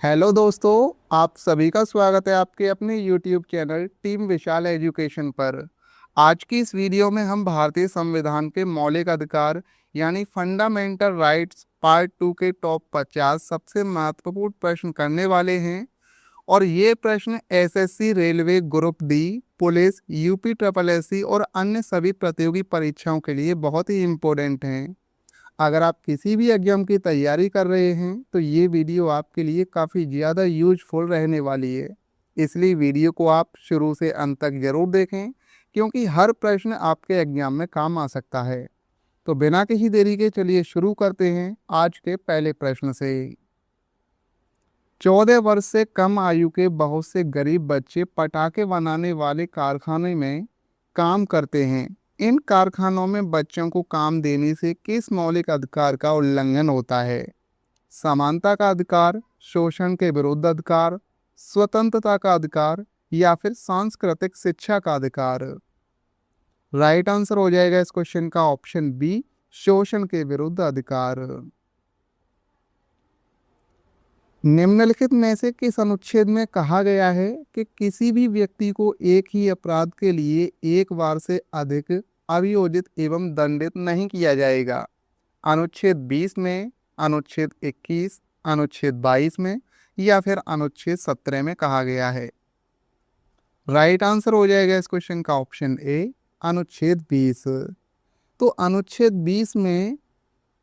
Hello दोस्तों, आप सभी का स्वागत है आपके अपने YouTube चैनल टीम विशाल एजुकेशन पर। आज की इस वीडियो में हम भारतीय संविधान के मौलिक अधिकार यानी फंडामेंटल राइट्स पार्ट 2 के टॉप 50 सबसे महत्वपूर्ण प्रश्न करने वाले हैं। और ये प्रश्न SSC, railway, group D, police, UP triple SC और अन्य सभी प्रतियोगी परीक्षाओं के लिए बहुत ही इम्पोर्टेंट हैं। अगर आप किसी भी एग्जाम की तैयारी कर रहे हैं तो ये वीडियो आपके लिए काफ़ी ज़्यादा यूजफुल रहने वाली है। इसलिए वीडियो को आप शुरू से अंत तक ज़रूर देखें, क्योंकि हर प्रश्न आपके एग्जाम में काम आ सकता है। तो बिना किसी देरी के चलिए शुरू करते हैं आज के पहले प्रश्न से। 14 वर्ष से कम आयु के बहुत से गरीब बच्चे पटाखे बनाने वाले कारखाने में काम करते हैं। इन कारखानों में बच्चों को काम देने से किस मौलिक अधिकार का उल्लंघन होता है? समानता का अधिकार, शोषण के विरुद्ध अधिकार, स्वतंत्रता का अधिकार या फिर सांस्कृतिक शिक्षा का अधिकार? राइट आंसर हो जाएगा इस क्वेश्चन का ऑप्शन बी, शोषण के विरुद्ध अधिकार। निम्नलिखित में से किस अनुच्छेद में कहा गया है कि किसी भी व्यक्ति को एक ही अपराध के लिए एक बार से अधिक अभियोजित एवं दंडित नहीं किया जाएगा? अनुच्छेद 20 में, अनुच्छेद 21, अनुच्छेद 22 में या फिर अनुच्छेद 17 में कहा गया है? राइट आंसर हो जाएगा इस क्वेश्चन का ऑप्शन ए, अनुच्छेद 20। तो अनुच्छेद 20 में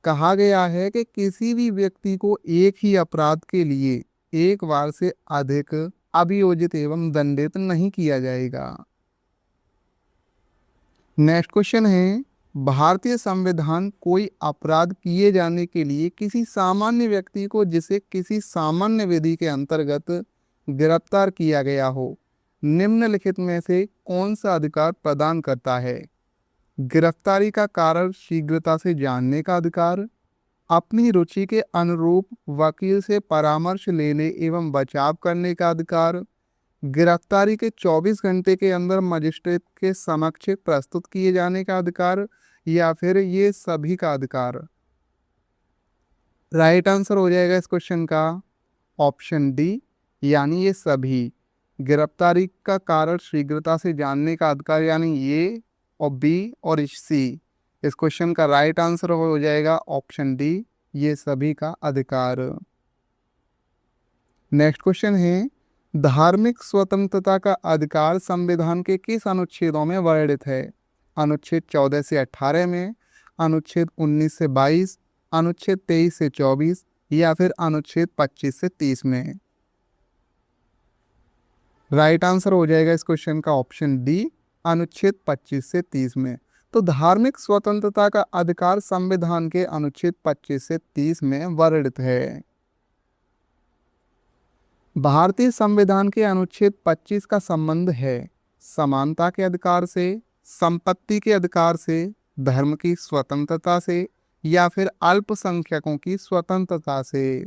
कहा गया है कि किसी भी व्यक्ति को एक ही अपराध के लिए एक बार से अधिक अभियोजित एवं दंडित नहीं किया जाएगा। नेक्स्ट क्वेश्चन है, भारतीय संविधान कोई अपराध किए जाने के लिए किसी सामान्य व्यक्ति को जिसे किसी सामान्य विधि के अंतर्गत गिरफ्तार किया गया हो, निम्नलिखित में से कौन सा अधिकार प्रदान करता है? गिरफ्तारी का कारण शीघ्रता से जानने का अधिकार, अपनी रुचि के अनुरूप वकील से परामर्श लेने एवं बचाव करने का अधिकार, गिरफ्तारी के 24 घंटे के अंदर मजिस्ट्रेट के समक्ष प्रस्तुत किए जाने का अधिकार या फिर ये सभी का अधिकार? राइट आंसर हो जाएगा इस क्वेश्चन का ऑप्शन डी, यानी ये सभी। गिरफ्तारी का कारण शीघ्रता से जानने का अधिकार यानी ये, और बी और सी। इस क्वेश्चन का राइट आंसर हो जाएगा ऑप्शन डी, ये सभी का अधिकार। नेक्स्ट क्वेश्चन है, धार्मिक स्वतंत्रता का अधिकार संविधान के किस अनुच्छेदों में वर्णित है? अनुच्छेद 14 से 18 में, अनुच्छेद 19 से 22, अनुच्छेद 23 से 24 या फिर अनुच्छेद 25 से 30 में? राइट आंसर हो जाएगा इस क्वेश्चन का ऑप्शन डी, अनुच्छेद 25 से 30 में। तो धार्मिक स्वतंत्रता का अधिकार संविधान के अनुच्छेद 25 से 30 में वर्णित है। भारतीय संविधान के अनुच्छेद 25 का संबंध है समानता के अधिकार से, संपत्ति के अधिकार से, धर्म की स्वतंत्रता से या फिर अल्पसंख्यकों की स्वतंत्रता से?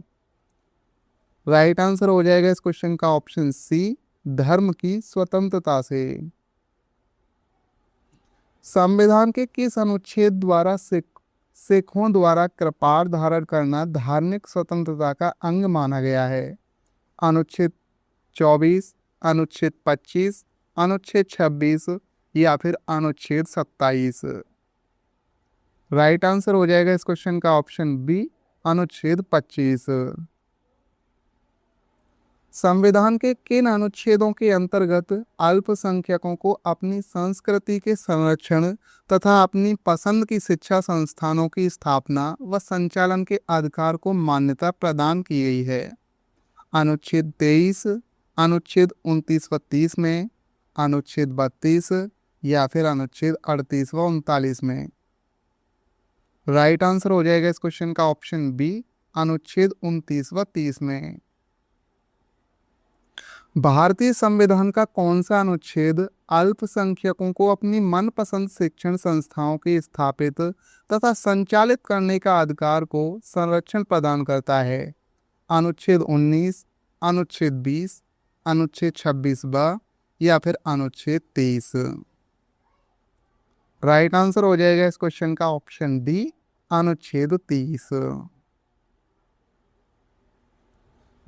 राइट आंसर हो जाएगा इस क्वेश्चन का ऑप्शन सी, धर्म की स्वतंत्रता से। संविधान के किस अनुच्छेद द्वारा सिखों द्वारा कृपाण धारण करना धार्मिक स्वतंत्रता का अंग माना गया है? अनुच्छेद 24, अनुच्छेद 25, अनुच्छेद 26 या फिर अनुच्छेद 27? राइट आंसर हो जाएगा इस क्वेश्चन का ऑप्शन बी, अनुच्छेद 25। संविधान के किन अनुच्छेदों के अंतर्गत अल्पसंख्यकों को अपनी संस्कृति के संरक्षण तथा अपनी पसंद की शिक्षा संस्थानों की स्थापना व संचालन के अधिकार को मान्यता प्रदान की गई है? अनुच्छेद 23, अनुच्छेद 29 व 30 में, अनुच्छेद 32 या फिर अनुच्छेद 38 व 39 में? राइट आंसर हो जाएगा इस क्वेश्चन का ऑप्शन बी, अनुच्छेद 29 व 30 में। भारतीय संविधान का कौन सा अनुच्छेद अल्पसंख्यकों को अपनी मनपसंद शिक्षण संस्थाओं की स्थापित तथा संचालित करने का अधिकार को संरक्षण प्रदान करता है? अनुच्छेद 19, अनुच्छेद 20, अनुच्छेद 26 ब या फिर अनुच्छेद 23? राइट आंसर हो जाएगा इस क्वेश्चन का ऑप्शन डी, अनुच्छेद 30।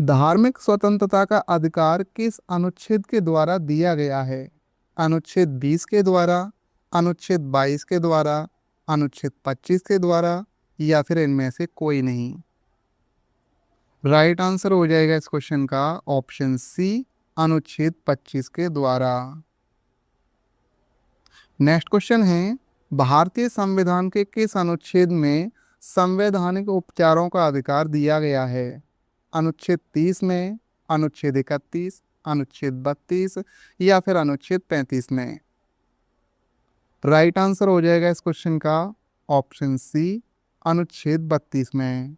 धार्मिक स्वतंत्रता का अधिकार किस अनुच्छेद के द्वारा दिया गया है? अनुच्छेद 20 के द्वारा, अनुच्छेद 22 के द्वारा, अनुच्छेद 25 के द्वारा या फिर इनमें से कोई नहीं। राइट आंसर हो जाएगा इस क्वेश्चन का ऑप्शन सी, अनुच्छेद 25 के द्वारा। नेक्स्ट क्वेश्चन है, भारतीय संविधान के किस अनुच्छेद में संवैधानिक उपचारों का अधिकार दिया गया है? अनुच्छेद 30 में, अनुच्छेद 31, अनुच्छेद 32 या फिर अनुच्छेद 35 में। राइट आंसर हो जाएगा इस क्वेश्चन का ऑप्शन सी, अनुच्छेद 32 में।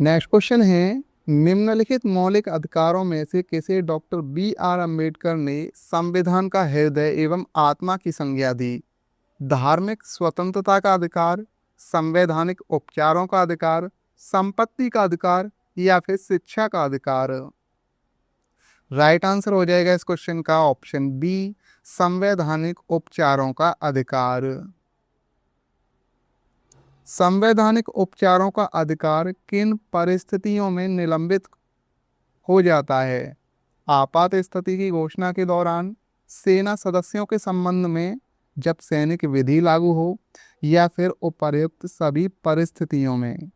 नेक्स्ट क्वेश्चन है, निम्नलिखित मौलिक अधिकारों में से किसे डॉक्टर बी.आर. अम्बेडकर ने संविधान का हृदय एवं आत्मा की संज्ञा दी? धार्मिक स्वतंत्रता का अधिकार, संवैधानिक उपचारों का अधिकार, संपत्ति का अधिकार या फिर शिक्षा का अधिकार। राइट आंसर हो जाएगा इस क्वेश्चन का ऑप्शन बी, संवैधानिक उपचारों का अधिकार। संवैधानिक उपचारों का अधिकार किन परिस्थितियों में निलंबित हो जाता है? आपात स्थिति की घोषणा के दौरान, सेना सदस्यों के संबंध में, जब सैनिक विधि लागू हो या फिर उपर्युक्त सभी परिस्थितियों में।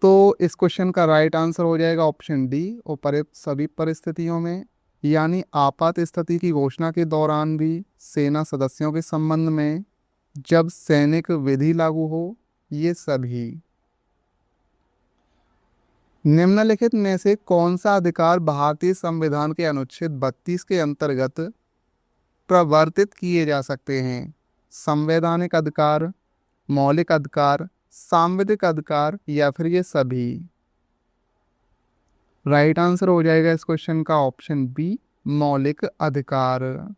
तो इस क्वेश्चन का राइट आंसर हो जाएगा ऑप्शन डी, उपर्युक्त सभी परिस्थितियों में, यानी आपात स्थिति की घोषणा के दौरान भी, सेना सदस्यों के संबंध में, जब सैनिक विधि लागू हो, ये सभी। निम्नलिखित में से कौन सा अधिकार भारतीय संविधान के अनुच्छेद 32 के अंतर्गत प्रवर्तित किए जा सकते हैं? संवैधानिक अधिकार, मौलिक अधिकार, सांविधिक अधिकार या फिर ये सभी। राइट आंसर हो जाएगा इस क्वेश्चन का ऑप्शन बी, मौलिक अधिकार।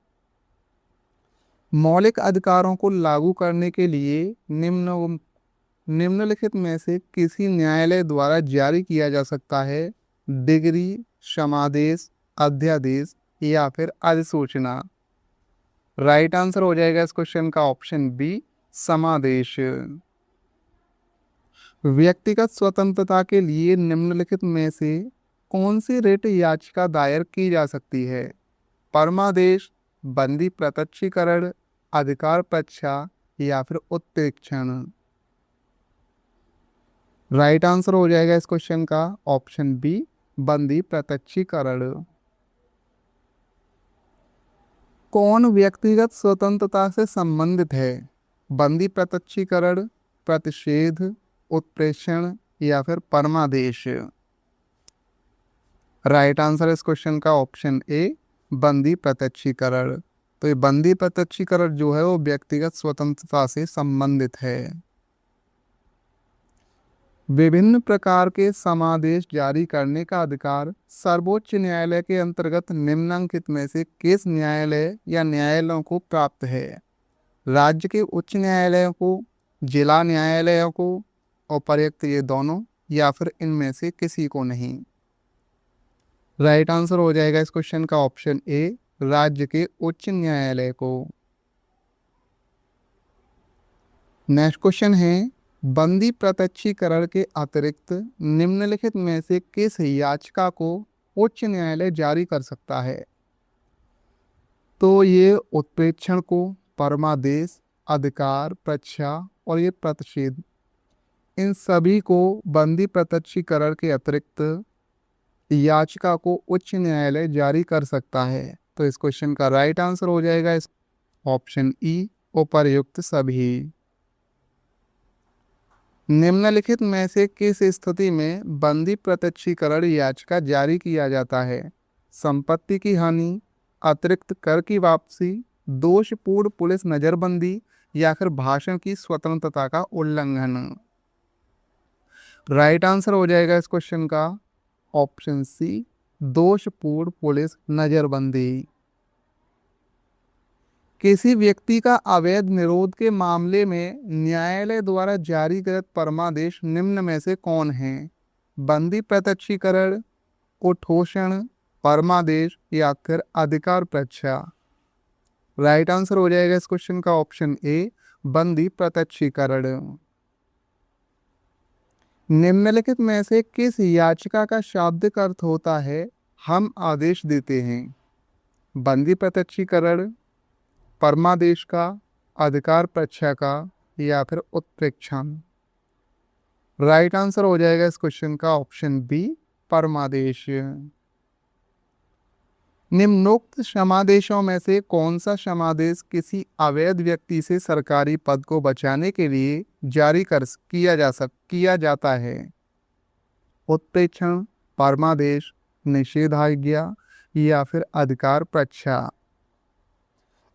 मौलिक अधिकारों को लागू करने के लिए निम्नलिखित में से किसी न्यायालय द्वारा जारी किया जा सकता है? डिग्री, क्षमादेश, अध्यादेश या फिर अधिसूचना। राइट आंसर हो जाएगा इस क्वेश्चन का ऑप्शन बी, समादेश। व्यक्तिगत स्वतंत्रता के लिए निम्नलिखित में से कौन सी रिट याचिका दायर की जा सकती है? परमादेश, बंदी प्रत्यक्षीकरण, अधिकार परीक्षा या फिर उत्प्रेक्षण। राइट आंसर हो जाएगा इस क्वेश्चन का ऑप्शन बी, बंदी प्रत्यक्षीकरण। कौन व्यक्तिगत स्वतंत्रता से संबंधित है? बंदी प्रत्यक्षीकरण, प्रतिषेध, उत्प्रेक्षण या फिर परमादेश। राइट आंसर इस क्वेश्चन का ऑप्शन ए, बंदी प्रत्यक्षीकरण। तो ये बंदी प्रत्यक्षीकरण जो है वो व्यक्तिगत स्वतंत्रता से संबंधित है। विभिन्न प्रकार के समादेश जारी करने का अधिकार सर्वोच्च न्यायालय के अंतर्गत निम्नलिखित में से किस न्यायालय या न्यायालयों को प्राप्त है? राज्य के उच्च न्यायालयों को, जिला न्यायालयों को, उपर्युक्त ये दोनों या फिर इनमें से किसी को नहीं। राइट आंसर हो जाएगा इस क्वेश्चन का ऑप्शन ए, राज्य के उच्च न्यायालय को। नेक्स्ट क्वेश्चन है, बंदी प्रत्यक्षीकरण के अतिरिक्त निम्नलिखित में से किस याचिका को उच्च न्यायालय जारी कर सकता है? तो ये उत्प्रेक्षण को, परमादेश, अधिकार परीक्षा और ये प्रतिषेध, इन सभी को बंदी प्रत्यक्षीकरण के अतिरिक्त याचिका को उच्च न्यायालय जारी कर सकता है। तो इस क्वेश्चन का राइट आंसर हो जाएगा इस ऑप्शन ई, उपर्युक्त सभी। निम्नलिखित में से किस स्थिति में बंदी प्रत्यक्षीकरण याचिका जारी किया जाता है? संपत्ति की हानि, अतिरिक्त कर की वापसी, दोषपूर्ण पुलिस नजरबंदी या फिर भाषण की स्वतंत्रता का उल्लंघन। राइट आंसर हो जाएगा इस क्वेश्चन का ऑप्शन सी, दोषपूर्ण पुलिस नजरबंदी। किसी व्यक्ति का अवैध निरोध के मामले में न्यायालय द्वारा जारी कृत परमादेश निम्न में से कौन है? बंदी प्रत्यक्षीकरण, उद्घोषण, परमादेश या फिर अधिकार परीक्षा। राइट आंसर हो जाएगा इस क्वेश्चन का ऑप्शन ए, बंदी प्रत्यक्षीकरण। निम्नलिखित में से किस याचिका का शाब्दिक अर्थ होता है हम आदेश देते हैं? बंदी प्रत्यक्षीकरण, परमादेश का, अधिकार प्रच्छा का, या फिर उत्प्रेक्षण? राइट आंसर हो जाएगा इस क्वेश्चन का ऑप्शन बी, परमादेश। निम्नोक्त क्षमादेशों में से कौन सा क्षमादेश किसी अवैध व्यक्ति से सरकारी पद को बचाने के लिए जारी किया जाता है? उत्प्रेक्षण, परमादेश, निषेधाज्ञा, या फिर अधिकार प्रच्छा?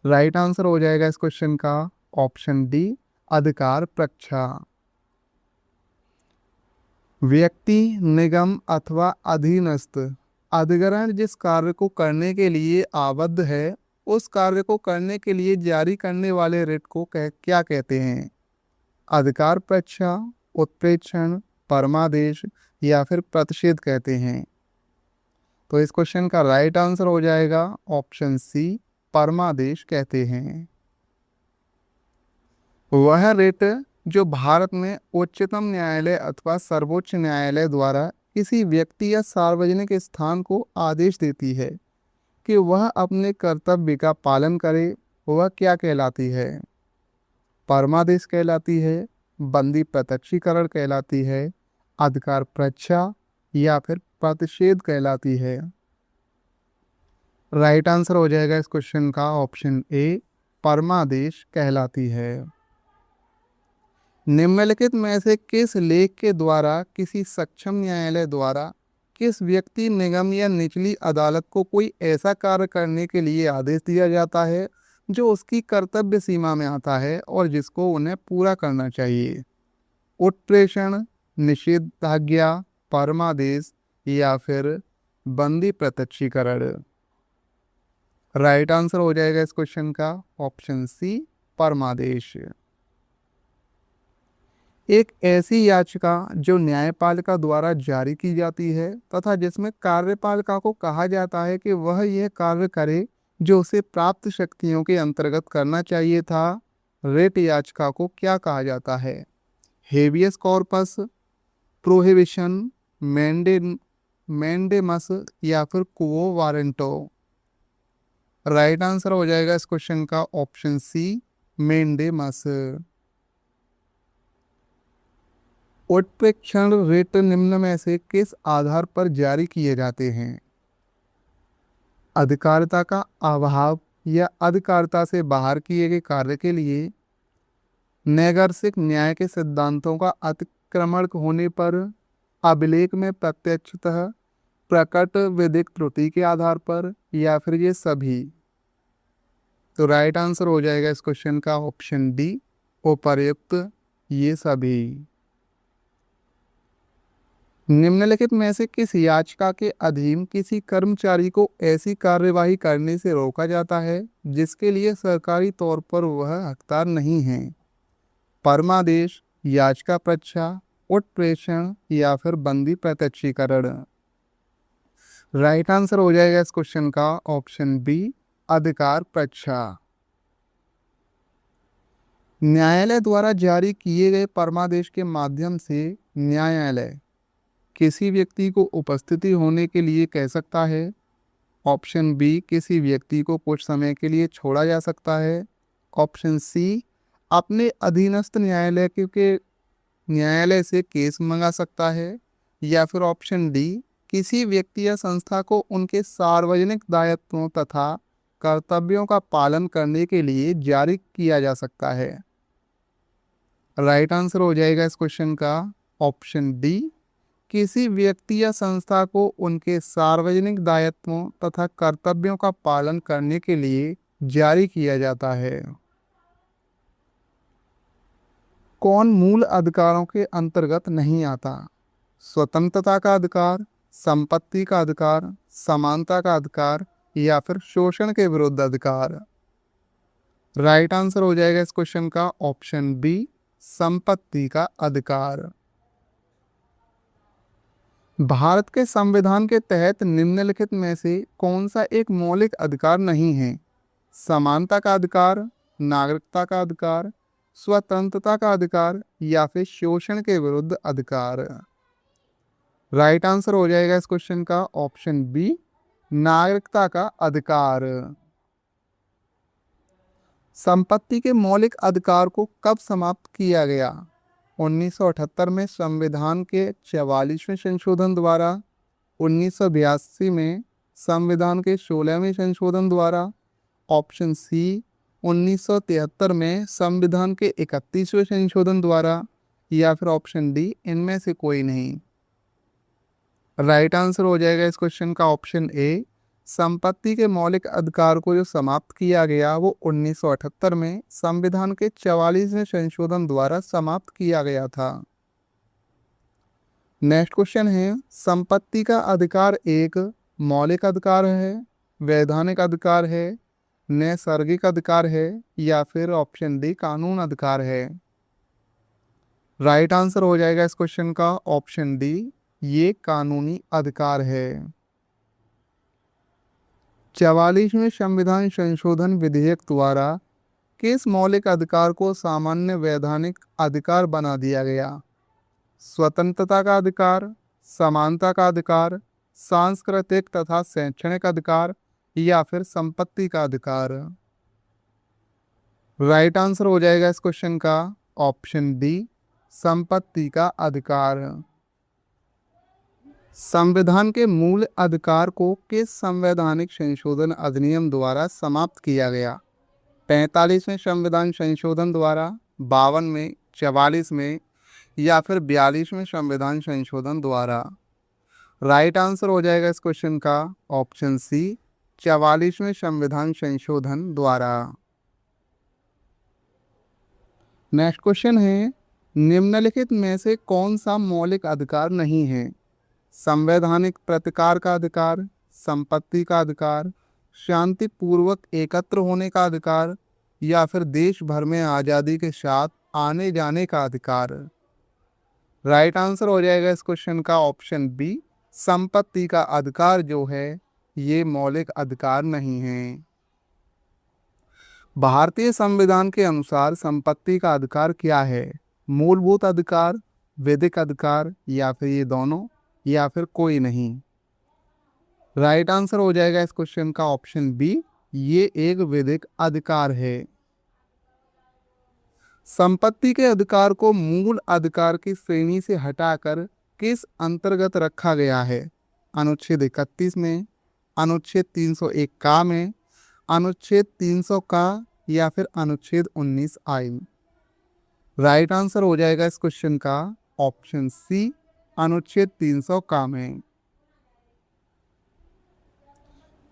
राइट आंसर हो जाएगा इस क्वेश्चन का ऑप्शन डी, अधिकार प्रच्छा। व्यक्ति, निगम अथवा अधीनस्थ अधिग्रहण जिस कार्य को करने के लिए आबद्ध है उस कार्य को करने के लिए जारी करने वाले रिट को क्या कहते हैं? अधिकार प्रच्छा, उत्प्रेक्षण, परमादेश, या फिर प्रतिषेध कहते हैं? तो इस क्वेश्चन का राइट आंसर हो जाएगा ऑप्शन सी, परमादेश कहते हैं। वह रिट जो भारत में उच्चतम न्यायालय अथवा सर्वोच्च न्यायालय द्वारा किसी व्यक्ति या सार्वजनिक स्थान को आदेश देती है कि वह अपने कर्तव्य का पालन करे, वह क्या कहलाती है? परमादेश कहलाती है, बंदी प्रत्यक्षीकरण कहलाती है, अधिकार प्रच्छा, या फिर प्रतिषेध कहलाती है? राइट आंसर हो जाएगा इस क्वेश्चन का ऑप्शन ए, परमादेश कहलाती है। निम्नलिखित में से किस लेख के द्वारा किसी सक्षम न्यायालय द्वारा किस व्यक्ति, निगम या निचली अदालत को कोई ऐसा कार्य करने के लिए आदेश दिया जाता है जो उसकी कर्तव्य सीमा में आता है और जिसको उन्हें पूरा करना चाहिए? उत्प्रेषण, निषेधाज्ञा, परमादेश, या फिर बंदी प्रत्यक्षीकरण? राइट आंसर हो जाएगा इस क्वेश्चन का ऑप्शन सी, परमादेश। एक ऐसी याचिका जो न्यायपालिका द्वारा जारी की जाती है तथा जिसमें कार्यपालिका को कहा जाता है कि वह यह कार्य करे जो उसे प्राप्त शक्तियों के अंतर्गत करना चाहिए था, रेट याचिका को क्या कहा जाता है? हेबियस कॉर्पस, प्रोहिबिशन, मैंडेमस, या फिर क्वो वारंटो? राइट आंसर हो जाएगा इस क्वेश्चन का ऑप्शन सी, मैंडेमस। उत्प्रेक्षण रिट निम्न में से किस आधार पर जारी किए जाते हैं? अधिकारिता का अभाव या अधिकारिता से बाहर किए गए कार्य के लिए, नैसर्गिक न्याय के सिद्धांतों का अतिक्रमण होने पर, अभिलेख में प्रत्यक्षतः प्रकट विधिक त्रुटि के आधार पर, या फिर ये सभी? तो राइट आंसर हो जाएगा इस क्वेश्चन का ऑप्शन डी, उपर्युक्त ये सभी। निम्नलिखित में से किस याचिका के अधीन किसी कर्मचारी को ऐसी कार्यवाही करने से रोका जाता है जिसके लिए सरकारी तौर पर वह हकदार नहीं है? परमादेश, याचिका प्रच्छा, उत्प्रेषण, या फिर बंदी प्रत्यक्षीकरण? राइट आंसर हो जाएगा इस क्वेश्चन का ऑप्शन बी, अधिकार प्रच्छा। न्यायालय द्वारा जारी किए गए परमादेश के माध्यम से न्यायालय किसी व्यक्ति को उपस्थिति होने के लिए कह सकता है। ऑप्शन बी, किसी व्यक्ति को कुछ समय के लिए छोड़ा जा सकता है। ऑप्शन सी, अपने अधीनस्थ न्यायालय से केस मंगा सकता है। या फिर ऑप्शन डी, किसी व्यक्ति या संस्था को उनके सार्वजनिक दायित्वों तथा कर्तव्यों का पालन करने के लिए जारी किया जा सकता है। राइट आंसर हो जाएगा इस क्वेश्चन का ऑप्शन डी, किसी व्यक्ति या संस्था को उनके सार्वजनिक दायित्वों तथा कर्तव्यों का पालन करने के लिए जारी किया जाता है। कौन मूल अधिकारों के अंतर्गत नहीं आता? स्वतंत्रता का अधिकार, संपत्ति का अधिकार, समानता का अधिकार, या फिर शोषण के विरुद्ध अधिकार? राइट आंसर हो जाएगा इस क्वेश्चन का ऑप्शन बी, संपत्ति का अधिकार। भारत के संविधान के तहत निम्नलिखित में से कौन सा एक मौलिक अधिकार नहीं है? समानता का अधिकार, नागरिकता का अधिकार, स्वतंत्रता का अधिकार या फिर शोषण के विरुद्ध अधिकार। राइट आंसर हो जाएगा इस क्वेश्चन का ऑप्शन बी, नागरिकता का अधिकार। संपत्ति के मौलिक अधिकार को कब समाप्त किया गया? 1978 में संविधान के 44वें संशोधन द्वारा, 1982 में संविधान के 16वें संशोधन द्वारा, ऑप्शन सी 1973 में संविधान के 31वें संशोधन द्वारा, या फिर ऑप्शन डी इनमें से कोई नहीं। राइट आंसर हो जाएगा इस क्वेश्चन का ऑप्शन ए, संपत्ति के मौलिक अधिकार को जो समाप्त किया गया वो 1978 में संविधान के 44वें संशोधन द्वारा समाप्त किया गया था। नेक्स्ट क्वेश्चन है, संपत्ति का अधिकार एक मौलिक अधिकार है, वैधानिक अधिकार है, नैसर्गिक अधिकार है, या फिर ऑप्शन डी कानून अधिकार है। राइट आंसर हो जाएगा इस क्वेश्चन का ऑप्शन डी, ये कानूनी अधिकार है। 44वें संविधान संशोधन विधेयक द्वारा किस मौलिक अधिकार को सामान्य वैधानिक अधिकार बना दिया गया? स्वतंत्रता का अधिकार, समानता का अधिकार, सांस्कृतिक तथा शैक्षणिक अधिकार, या फिर संपत्ति का अधिकार। राइट आंसर हो जाएगा इस क्वेश्चन का ऑप्शन डी, संपत्ति का अधिकार। संविधान के मूल अधिकार को किस संवैधानिक संशोधन अधिनियम द्वारा समाप्त किया गया? 45वें संविधान संशोधन द्वारा, 52 में, 44 में, या फिर 42वें संविधान संशोधन द्वारा। राइट आंसर हो जाएगा इस क्वेश्चन का ऑप्शन सी, 44वें संविधान संशोधन द्वारा। नेक्स्ट क्वेश्चन है, निम्नलिखित में से कौन सा मौलिक अधिकार नहीं है? संवैधानिक प्रतिकार का अधिकार, संपत्ति का अधिकार, शांतिपूर्वक एकत्र होने का अधिकार, या फिर देश भर में आज़ादी के साथ आने जाने का अधिकार। राइट आंसर हो जाएगा इस क्वेश्चन का ऑप्शन बी, संपत्ति का अधिकार जो है ये मौलिक अधिकार नहीं है। भारतीय संविधान के अनुसार संपत्ति का अधिकार क्या है? मूलभूत अधिकार, विधिक अधिकार, या फिर ये दोनों, या फिर कोई नहीं। राइट आंसर हो जाएगा इस क्वेश्चन का ऑप्शन बी, ये एक विधिक अधिकार है। संपत्ति के अधिकार को मूल अधिकार की श्रेणी से हटाकर किस अंतर्गत रखा गया है? अनुच्छेद 31 में, अनुच्छेद 301 का में, अनुच्छेद 300 का, या फिर अनुच्छेद 19 आई। राइट आंसर हो जाएगा इस क्वेश्चन का ऑप्शन सी, अनुच्छेद 300 का में।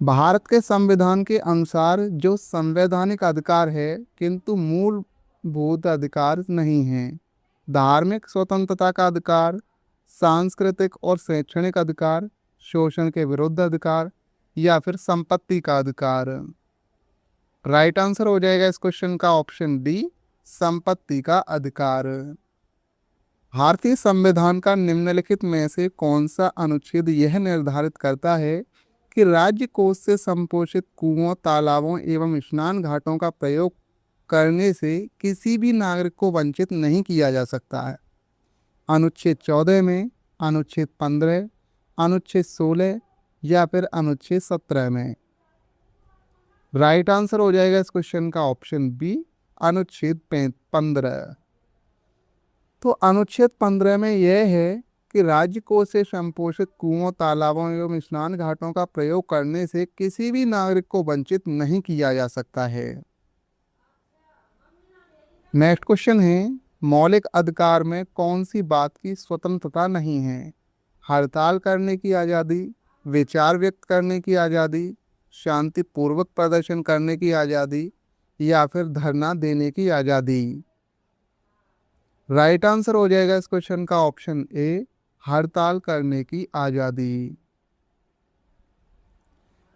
भारत के संविधान के अनुसार जो संवैधानिक अधिकार है किंतु मूलभूत अधिकार नहीं है, धार्मिक स्वतंत्रता का अधिकार, सांस्कृतिक और शैक्षणिक अधिकार, शोषण के विरुद्ध अधिकार, या फिर संपत्ति का अधिकार। राइट आंसर हो जाएगा इस क्वेश्चन का ऑप्शन डी, संपत्ति का अधिकार। भारतीय संविधान का निम्नलिखित में से कौन सा अनुच्छेद यह निर्धारित करता है कि राज्य कोष से संपोषित कुओं, तालाबों एवं स्नान घाटों का प्रयोग करने से किसी भी नागरिक को वंचित नहीं किया जा सकता है? अनुच्छेद 14 में, अनुच्छेद 15, अनुच्छेद 16, या फिर अनुच्छेद 17 में। राइट आंसर हो जाएगा इस क्वेश्चन का ऑप्शन बी, अनुच्छेद 15। तो अनुच्छेद 15 में यह है कि राज्य कोष से संपोषित कुओं, तालाबों एवं स्नान घाटों का प्रयोग करने से किसी भी नागरिक को वंचित नहीं किया जा सकता है। नेक्स्ट क्वेश्चन है, मौलिक अधिकार में कौन सी बात की स्वतंत्रता नहीं है? हड़ताल करने की आज़ादी, विचार व्यक्त करने की आज़ादी, शांतिपूर्वक प्रदर्शन करने की आज़ादी, या फिर धरना देने की आज़ादी। राइट आंसर हो जाएगा इस क्वेश्चन का ऑप्शन ए, हड़ताल करने की आज़ादी।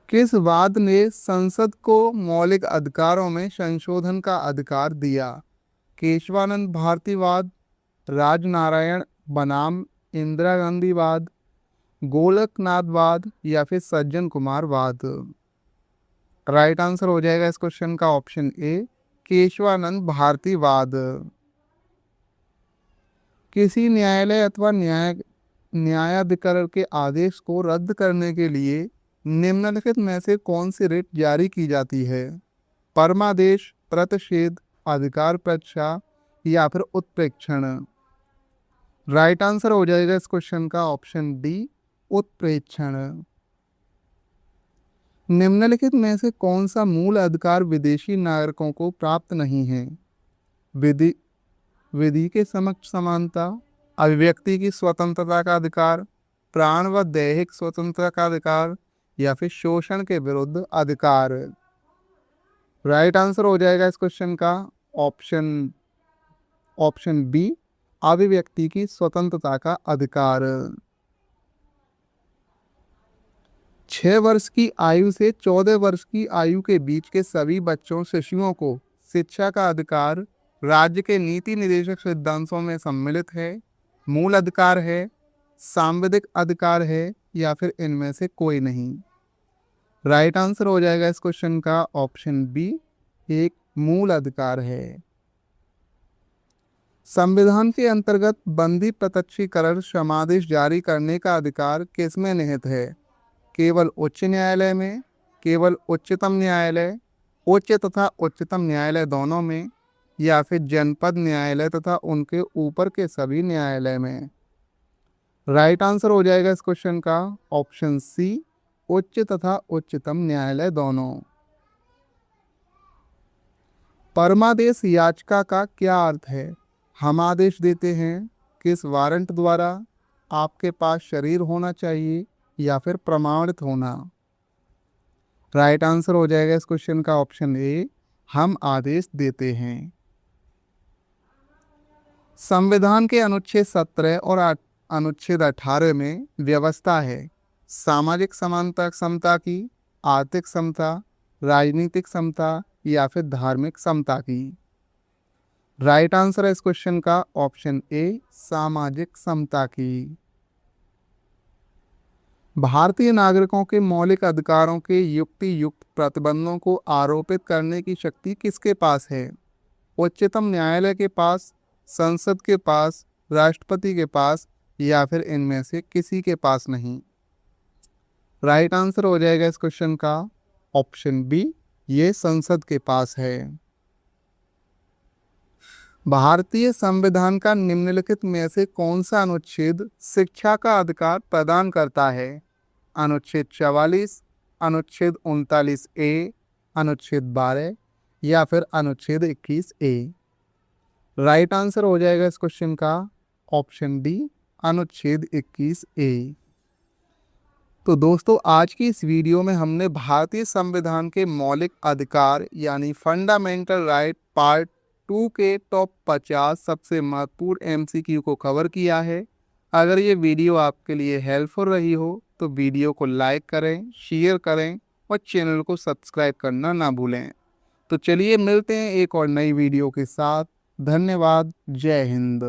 किस वाद ने संसद को मौलिक अधिकारों में संशोधन का अधिकार दिया? केशवानंद भारतीवाद, राजनारायण बनाम इंदिरा गांधी वाद, गोलकनाथवाद, या फिर सज्जन कुमार वाद। राइट आंसर हो जाएगा इस क्वेश्चन का ऑप्शन ए, केशवानंद भारतीवाद। किसी न्यायालय अथवा न्यायाधिकरण के आदेश को रद्द करने के लिए निम्नलिखित में से कौन सी रिट जारी की जाती है? परमादेश, प्रतिषेध, अधिकार परीक्षा या फिर उत्प्रेक्षण। राइट आंसर हो जाएगा इस क्वेश्चन का ऑप्शन डी, उत्प्रेक्षण। निम्नलिखित में से कौन सा मूल अधिकार विदेशी नागरिकों को प्राप्त नहीं है? विधि विधि के समक्ष समानता, अभिव्यक्ति की स्वतंत्रता का अधिकार, प्राण व दैहिक स्वतंत्रता का अधिकार या फिर शोषण के विरुद्ध अधिकार। राइट आंसर हो जाएगा इस क्वेश्चन का ऑप्शन बी, अभिव्यक्ति की स्वतंत्रता का अधिकार। 6 वर्ष की आयु से 14 वर्ष की आयु के बीच के सभी बच्चों शिशुओं को शिक्षा का अधिकार राज्य के नीति निर्देशक सिद्धांतों में सम्मिलित है, मूल अधिकार है, सांविधिक अधिकार है या फिर इनमें से कोई नहीं। राइट आंसर हो जाएगा इस क्वेश्चन का ऑप्शन बी, एक मूल अधिकार है। संविधान के अंतर्गत बंदी प्रत्यक्षीकरण समादेश जारी करने का अधिकार किसमें निहित है? केवल उच्च न्यायालय में, केवल उच्चतम न्यायालय, उच्च तथा उच्चतम न्यायालय दोनों में या फिर जनपद न्यायालय तथा उनके ऊपर के सभी न्यायालय में। राइट आंसर हो जाएगा इस क्वेश्चन का ऑप्शन सी, उच्च तथा उच्चतम न्यायालय दोनों। परमादेश याचिका का क्या अर्थ है? हम आदेश देते हैं, किस वारंट द्वारा, आपके पास शरीर होना चाहिए या फिर प्रमाणित होना। राइट आंसर हो जाएगा इस क्वेश्चन का ऑप्शन ए, हम आदेश देते हैं। संविधान के अनुच्छेद 17 और अनुच्छेद 18 में व्यवस्था है सामाजिक समानता समता की, आर्थिक समता, राजनीतिक समता या फिर धार्मिक समता की। राइट आंसर है इस क्वेश्चन का ऑप्शन ए, सामाजिक समता की। भारतीय नागरिकों के मौलिक अधिकारों के युक्ति युक्त प्रतिबंधों को आरोपित करने की शक्ति किसके पास है? उच्चतम न्यायालय के पास, संसद के पास, राष्ट्रपति के पास या फिर इनमें से किसी के पास नहीं। राइट आंसर हो जाएगा इस क्वेश्चन का ऑप्शन बी, ये संसद के पास है। भारतीय संविधान का निम्नलिखित में से कौन सा अनुच्छेद शिक्षा का अधिकार प्रदान करता है? अनुच्छेद 44, अनुच्छेद 39 ए, अनुच्छेद 12 या फिर अनुच्छेद 21 ए। राइट आंसर हो जाएगा इस क्वेश्चन का ऑप्शन डी, अनुच्छेद 21 ए। तो दोस्तों आज की इस वीडियो में हमने भारतीय संविधान के मौलिक अधिकार यानी फंडामेंटल राइट पार्ट 2 के टॉप 50 सबसे महत्वपूर्ण एमसीक्यू को कवर किया है। अगर ये वीडियो आपके लिए हेल्पफुल रही हो तो वीडियो को लाइक करें, शेयर करें और चैनल को सब्सक्राइब करना ना भूलें। तो चलिए मिलते हैं एक और नई वीडियो के साथ। धन्यवाद। जय हिंद।